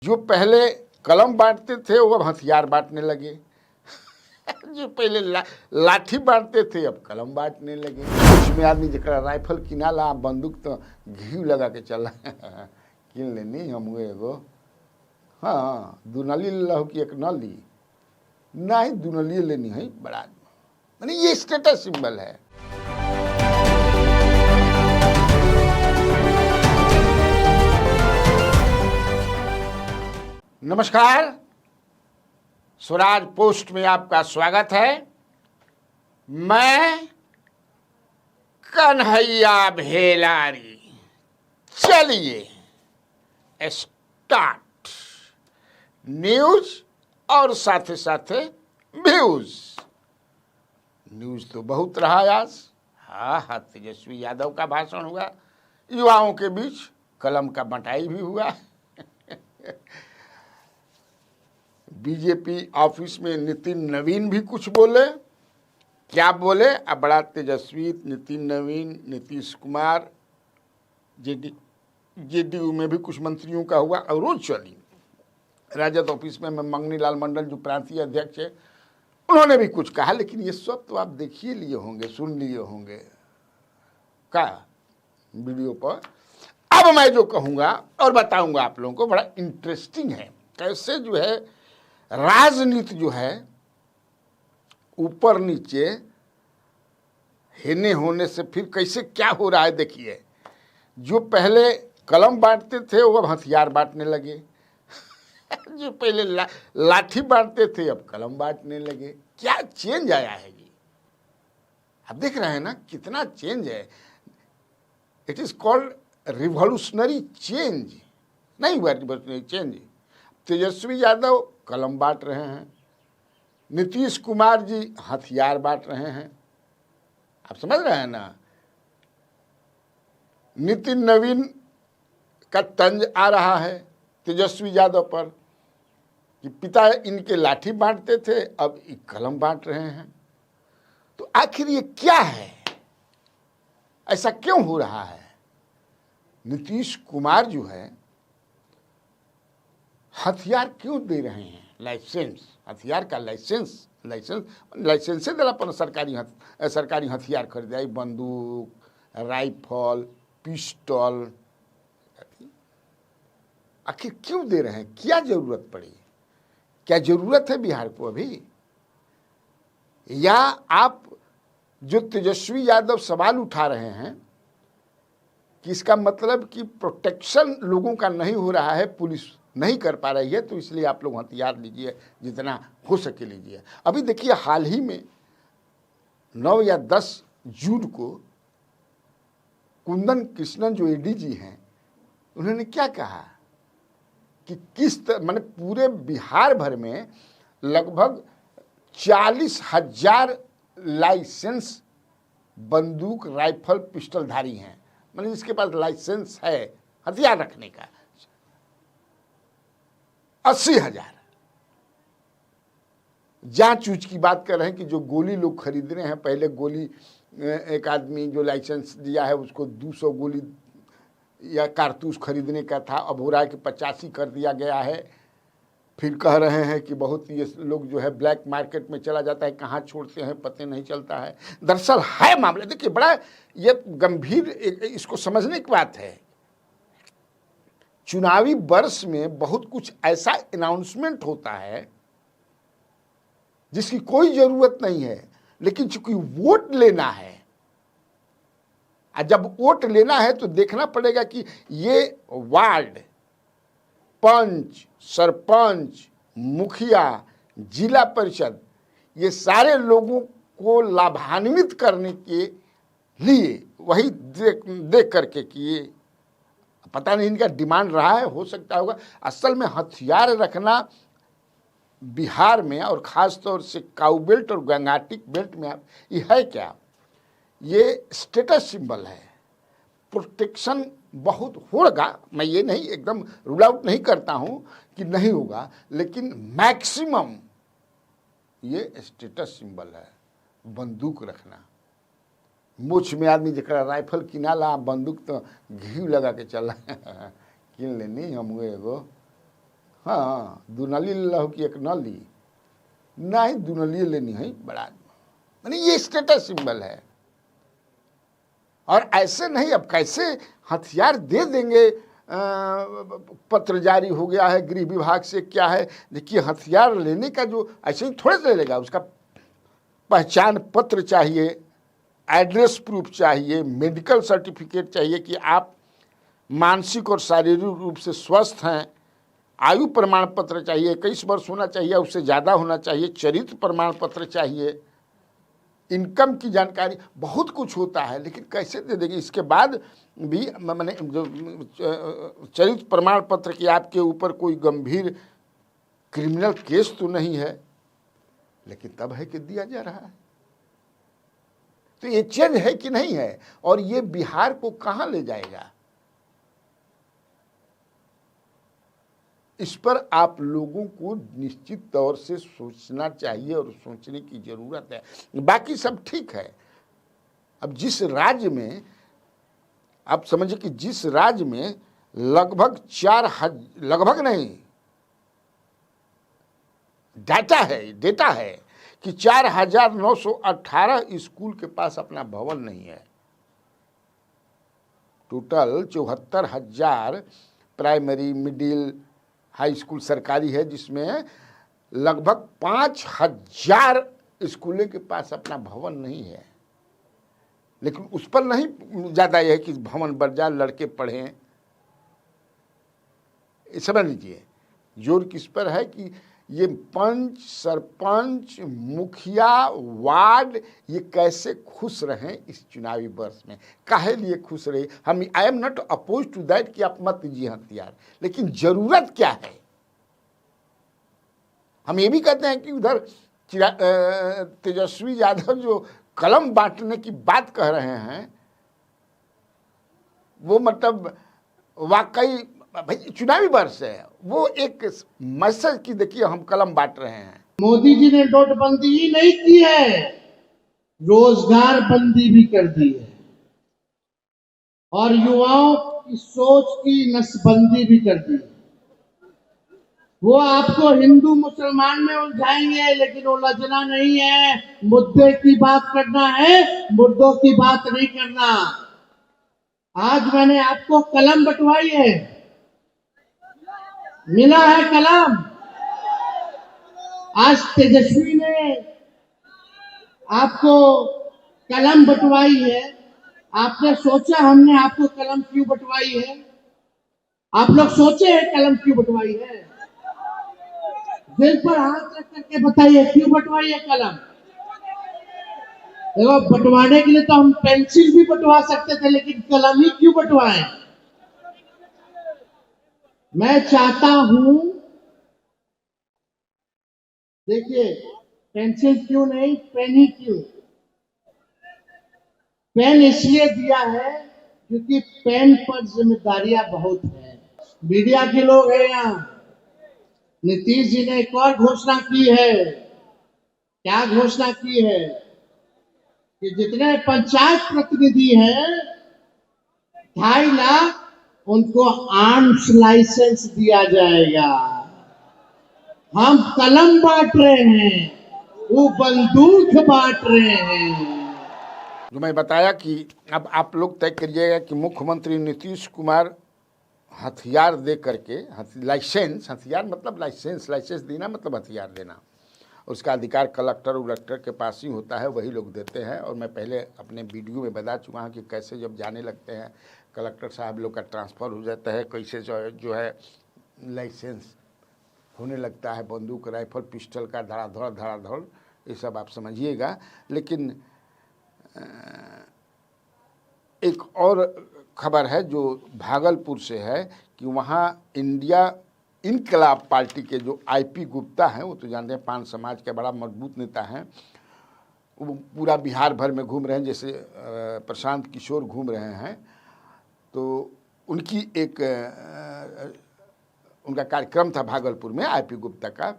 जो पहले कलम बांटते थे वो अब हथियार बांटने लगे। जो पहले लाठी बांटते थे अब कलम बांटने लगे। उसमें आदमी जरा राइफल किना ला बंदूक तो घी लगा के चला किन लेनी हम एगो हाँ दुनली लहू की एक नली नहीं दुनली लेनी है बड़ा मानी ये स्टेटस सिंबल है। नमस्कार, स्वराज पोस्ट में आपका स्वागत है। मैं कन्हैया भेलारी। चलिए स्टार्ट न्यूज और साथ साथ व्यूज। न्यूज तो बहुत रहा आज। हाँ तेजस्वी यादव का भाषण हुआ, युवाओं के बीच कलम का बंटाई भी हुआ। बीजेपी ऑफिस में नितिन नवीन भी कुछ बोले। क्या बोले? अब बड़ा तेजस्वी नितिन नवीन, नीतीश कुमार, जेडीयू में भी कुछ मंत्रियों का हुआ। और रोज चली राजद ऑफिस में मंगनी लाल मंडल जो प्रांतीय अध्यक्ष है उन्होंने भी कुछ कहा। लेकिन ये सब तो आप देखिए लिए होंगे, सुन लिए होंगे का वीडियो पर। अब मैं जो कहूँगा और बताऊंगा आप लोगों को बड़ा इंटरेस्टिंग है। कैसे जो है राजनीति जो है ऊपर नीचे हिने होने से फिर कैसे क्या हो रहा है। देखिए, जो पहले कलम बांटते थे वो अब हथियार बांटने लगे। जो पहले लाठी बांटते थे अब कलम बांटने लगे। क्या चेंज आया है ये, आप देख रहे हैं ना कितना चेंज है। It is called revolutionary change. नहीं हुआ रिवॉल्यूशनरी चेंज। तेजस्वी यादव कलम बांट रहे हैं, नीतीश कुमार जी हथियार बांट रहे हैं। आप समझ रहे हैं ना। नितिन नवीन का तंज आ रहा है तेजस्वी यादव पर कि पिता इनके लाठी बांटते थे अब कलम बांट रहे हैं। तो आखिर ये क्या है, ऐसा क्यों हो रहा है? नीतीश कुमार जो है हथियार क्यों दे रहे हैं? लाइसेंस, हथियार का लाइसेंस से दिला पर सरकारी हथियार खरीदाई, बंदूक, राइफल, पिस्टल। आखिर क्यों दे रहे हैं? क्या जरूरत पड़ी? क्या जरूरत है बिहार को अभी? या आप जो तेजस्वी यादव सवाल उठा रहे हैं कि इसका मतलब कि प्रोटेक्शन लोगों का नहीं हो रहा है, पुलिस नहीं कर पा रही है, तो इसलिए आप लोग हथियार लीजिए, जितना हो सके लीजिए। अभी देखिए हाल ही में 9 या 10 जून को कुंदन कृष्णन जो एडीजी हैं उन्होंने क्या कहा कि किस माने पूरे बिहार भर में लगभग 40,000 लाइसेंस बंदूक, राइफल, पिस्टलधारी हैं। माने जिसके पास लाइसेंस है हथियार रखने का 80,000। जांच ऊंच की बात कर रहे हैं कि जो गोली लोग खरीद रहे हैं, पहले गोली एक आदमी जो लाइसेंस दिया है उसको 200 गोली या कारतूस खरीदने का था, अब हो रहा है कि 85 कर दिया गया है। फिर कह रहे हैं कि बहुत ये लोग जो है ब्लैक मार्केट में चला जाता है, कहाँ छोड़ते हैं पता नहीं चलता है। दरअसल है मामला, देखिए बड़ा ये गंभीर इसको समझने की बात है। चुनावी वर्ष में बहुत कुछ ऐसा अनाउंसमेंट होता है जिसकी कोई जरूरत नहीं है, लेकिन चूंकि वोट लेना है, और जब वोट लेना है तो देखना पड़ेगा कि ये वार्ड, पंच, सरपंच, मुखिया, जिला परिषद, ये सारे लोगों को लाभान्वित करने के लिए वही देख करके कि ये पता नहीं इनका डिमांड रहा है, हो सकता होगा। असल में हथियार रखना बिहार में और ख़ास तौर से काऊ बेल्ट और गंगाटिक बेल्ट में ये है क्या, ये स्टेटस सिंबल है। प्रोटेक्शन बहुत होगा, मैं ये नहीं एकदम रूल आउट नहीं करता हूँ कि नहीं होगा, लेकिन मैक्सिमम ये स्टेटस सिंबल है बंदूक रखना। मुझ में आदमी जरा राइफल किना ला बंदूक तो घी लगा के चला किन लेनी हम एगो हाँ दुनाली ले लो कि एक नाली नहीं, दुनाली लेनी है बड़ा, माने ये स्टेटस सिंबल है। और ऐसे नहीं, अब कैसे हथियार दे देंगे, पत्र जारी हो गया है गृह विभाग से, क्या है देखिए, हथियार लेने का जो ऐसे ही थोड़े से लेगा, उसका पहचान पत्र चाहिए, एड्रेस प्रूफ चाहिए, मेडिकल सर्टिफिकेट चाहिए कि आप मानसिक और शारीरिक रूप से स्वस्थ हैं, आयु प्रमाण पत्र चाहिए, 21 वर्ष होना चाहिए, उससे ज़्यादा होना चाहिए, चरित्र प्रमाण पत्र चाहिए, इनकम की जानकारी, बहुत कुछ होता है। लेकिन कैसे दे देंगे? इसके बाद भी मैंने जो चरित्र प्रमाण पत्र कि आपके ऊपर कोई गंभीर क्रिमिनल केस तो नहीं है, लेकिन तब है कि दिया जा रहा है। तो ये चेंज है कि नहीं है, और ये बिहार को कहां ले जाएगा, इस पर आप लोगों को निश्चित तौर से सोचना चाहिए और सोचने की जरूरत है। बाकी सब ठीक है। अब जिस राज्य में, आप समझिए कि जिस राज्य में लगभग नहीं, डेटा है कि 4,918 स्कूल के पास अपना भवन नहीं है। Total 74,000 primary, middle, high school सरकारी है, जिसमें लगभग 5,000 स्कूलों के पास अपना भवन नहीं है। लेकिन उस पर नहीं ज़्यादा यह है कि भवन बढ़ जाए, लड़के पढ़ें, समझ लीजिए। जोर किस पर है कि ये पंच, सरपंच, मुखिया, वार्ड, ये कैसे खुश रहें इस चुनावी वर्ष में, काहे लिए खुश रहे। हम I am not oppose to that कि आप मत दीजिए हथियार, लेकिन जरूरत क्या है। हम ये भी कहते हैं कि उधर तेजस्वी यादव जो कलम बांटने की बात कह रहे हैं, वो मतलब वाकई भाई चुनावी वर्ष है, वो एक मैसेज की देखिए हम कलम बांट रहे हैं। मोदी जी ने नोटबंदी ही नहीं की है, रोजगार बंदी भी कर दी है, और युवाओं की सोच की नसबंदी भी कर दी है। वो आपको हिंदू मुसलमान में उलझाएंगे, लेकिन उलझना नहीं है, मुद्दे की बात करना है, मुद्दों की बात नहीं करना। आज मैंने आपको कलम बंटवाई है, मिला है कलम। आज तेजस्वी ने आपको कलम बंटवाई है। आपने सोचा हमने आपको कलम क्यों बंटवाई है? आप लोग सोचे हैं कलम क्यों बंटवाई है? दिल पर हाथ रख करके बताइए क्यों बंटवाई है कलम। देखो, बंटवाने के लिए तो हम पेंसिल भी बंटवा सकते थे, लेकिन कलम ही क्यों बंटवाए? मैं चाहता हूं, देखिए, पेंसिल क्यों नहीं, पेन ही क्यों? पेन इसलिए दिया है क्योंकि पेन पर जिम्मेदारियां बहुत है। मीडिया के लोग हैं यहाँ। नीतीश जी ने एक और घोषणा की है। क्या घोषणा की है? कि जितने पंचायत प्रतिनिधि हैं 2.5 लाख उनको आर्म्स लाइसेंस दिया जाएगा। हम कलम बांट रहे हैं, वो बंदूक बांट रहे हैं। जो मैं बताया कि अब आप लोग तय करिएगा कि मुख्यमंत्री नीतीश कुमार हथियार दे करके, लाइसेंस, हथियार मतलब लाइसेंस देना मतलब हथियार देना, उसका अधिकार कलेक्टर उलेक्टर के पास ही होता है, वही लोग देते हैं। और मैं पहले अपने वीडियो में बता चुका हूँ कि कैसे जब जाने लगते हैं कलेक्टर साहब लोग का ट्रांसफ़र हो जाता है, कैसे जो है लाइसेंस होने लगता है, बंदूक, राइफल, पिस्टल का धड़ाधड़, ये सब आप समझिएगा। लेकिन एक और खबर है जो भागलपुर से है कि वहाँ इंडिया इनकलाब पार्टी के जो आईपी गुप्ता हैं, वो तो जानते हैं पान समाज के बड़ा मजबूत नेता हैं, वो पूरा बिहार भर में घूम रहे हैं, जैसे प्रशांत किशोर घूम रहे हैं। तो उनकी उनका कार्यक्रम था भागलपुर में आईपी गुप्ता का,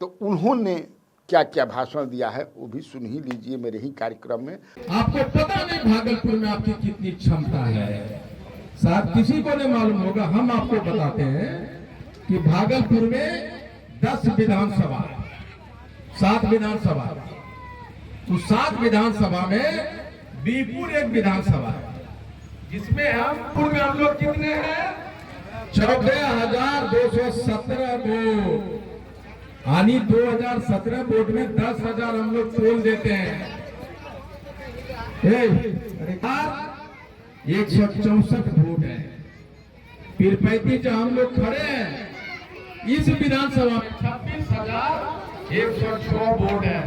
तो उन्होंने क्या क्या भाषण दिया है वो भी सुन ही लीजिए मेरे ही कार्यक्रम में। आपको पता नहीं भागलपुर में आपकी कितनी क्षमता है, शायद किसी को नहीं मालूम होगा। हम आपको बताते हैं कि भागलपुर में 10 विधानसभा, 7 विधानसभा, तो 7 विधानसभा में बीपुर एक विधानसभा है, जिसमें हम लोग कितने हैं? 14,217 वोट, यानी 2017 वोट में 10,000 हम लोग तोल देते हैं। 164 वोट है। फिर 35 जो हम लोग खड़े हैं इस विधानसभा में 26,106 वोट है,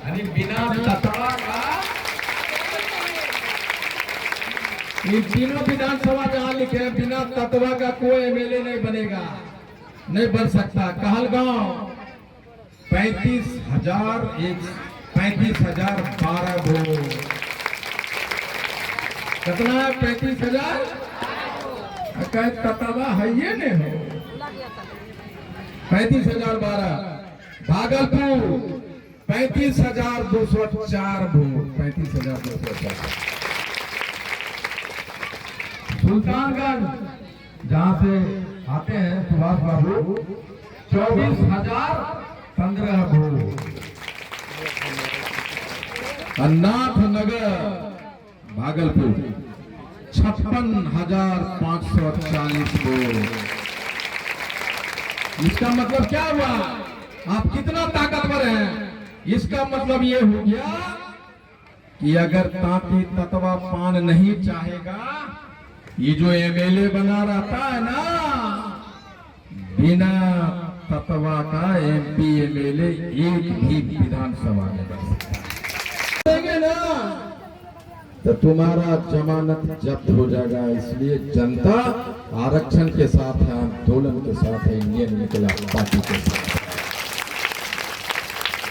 यानी बिना ततवा का इन तीनों विधानसभा जहां लिखे हैं बिना ततवा का कोई एमएलए नहीं बनेगा, नहीं बन सकता। कहलगांव 35,012 वोट। कितना है? 35,000। कहे ततवा है ये नहीं हो। 35,012। भागलपुर 35,204 वोट। 35,204। सुल्तानगंज जहां से आते हैं सुभाष बाबू 24,015 वोट। नाथनगर भागलपुर 56,540 वोट। इसका मतलब क्या हुआ? आप कितना ताकतवर हैं? इसका मतलब ये हो गया कि अगर तांती ततवा पान नहीं चाहेगा, ये जो एमएलए बना रहता है ना, बिना ततवा का एमपी एमएलए एक भी विधानसभा में बन सकता है ना, तो तुम्हारा जमानत जब्त हो जाएगा। इसलिए जनता आरक्षण के साथ है, आंदोलन के साथ है, इंडियन इनकलाब पार्टी के साथ।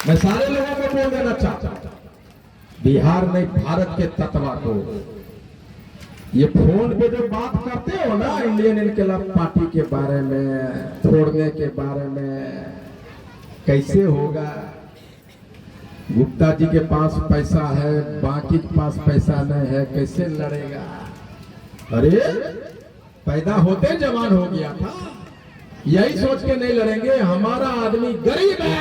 मैं सारे लोगों को बोल देना चाहता हूं, बिहार में भारत के तत्वा को, ये फोन पे जो बात करते हो ना इंडियन इनकलाब पार्टी के बारे में, छोड़ने के बारे में, कैसे होगा? गुप्ता जी के पास पैसा है, बाकी के पास पैसा नहीं है, कैसे लड़ेगा? अरे पैदा होते जवान हो गया था, यही सोच के नहीं लड़ेंगे। हमारा आदमी गरीब है,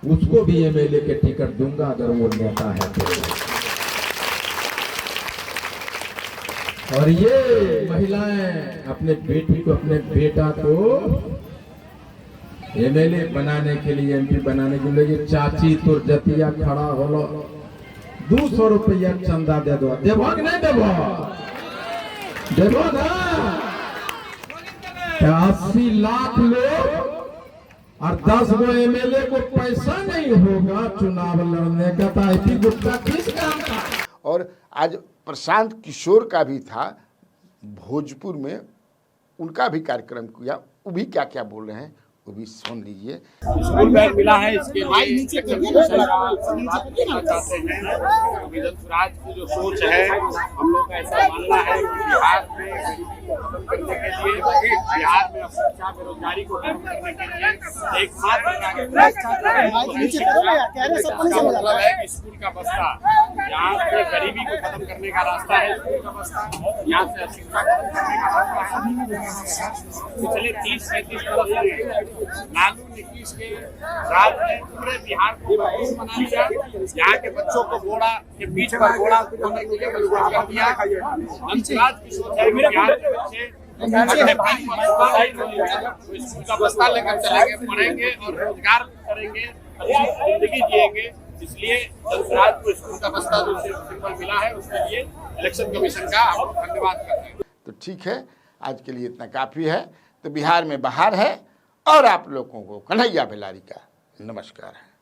उसको भी एमएलए के टिकट दूंगा अगर वो नेता है तो। और ये महिलाएं अपने बेटी को, अपने बेटा को एमएलए बनाने के लिए, एमपी बनाने के लिए, चाची तो जतिया खड़ा होलो 200 रुपया चंदा दे दो, देवो कि नहीं देवो? देवो ना। 80 लाख लोग और 10 गो एमएलए को पैसा नहीं होगा चुनाव लड़ने का, तो आईपी गुप्ता किस काम का? और आज प्रशांत किशोर का भी था भोजपुर में, उनका भी कार्यक्रम किया, वो भी क्या क्या बोल रहे हैं वो भी सुन लीजिए। स्कूल बैग मिला है, इसके लिए इलेक्शन कमीशन का धन्यवाद करना चाहते हैं। विजन स्वराज की जो सोच है, हम लोग का ऐसा मानना है कि बिहार में गरीबी को खत्म करने के लिए, बिहार में शिक्षा बेरोजगारी को खत्म करने के लिए एकमात्र मतलब है कि स्कूल का बस्ता, यहाँ पे गरीबी को खत्म करने का रास्ता है स्कूल का बस्ता, यहाँ से शिक्षा खत्म करने का रास्ता है। पिछले 30-35 वर्ष से लालू नीतीश के राज ने पूरे बिहार को महसूस बना लिया। यहाँ के बच्चों को घोड़ा के बीच पर घोड़ा होने के लिए मजबूर कर दिया। अंतराज की सोच है बिहार के बच्चे स्कूल का बस्ता लेकर चलेंगे, पढ़ेंगे और रोजगार करेंगे, अच्छी जिंदगी जिएंगे। इसलिए अंतराज को स्कूल का बस्ता जो सिंबल मिला है, उसके लिए इलेक्शन कमीशन का हम धन्यवाद करते हैं। तो ठीक है, आज के लिए इतना काफ़ी है। तो बिहार में बाहर है और आप लोगों को कन्हैया बेलारी का नमस्कार है।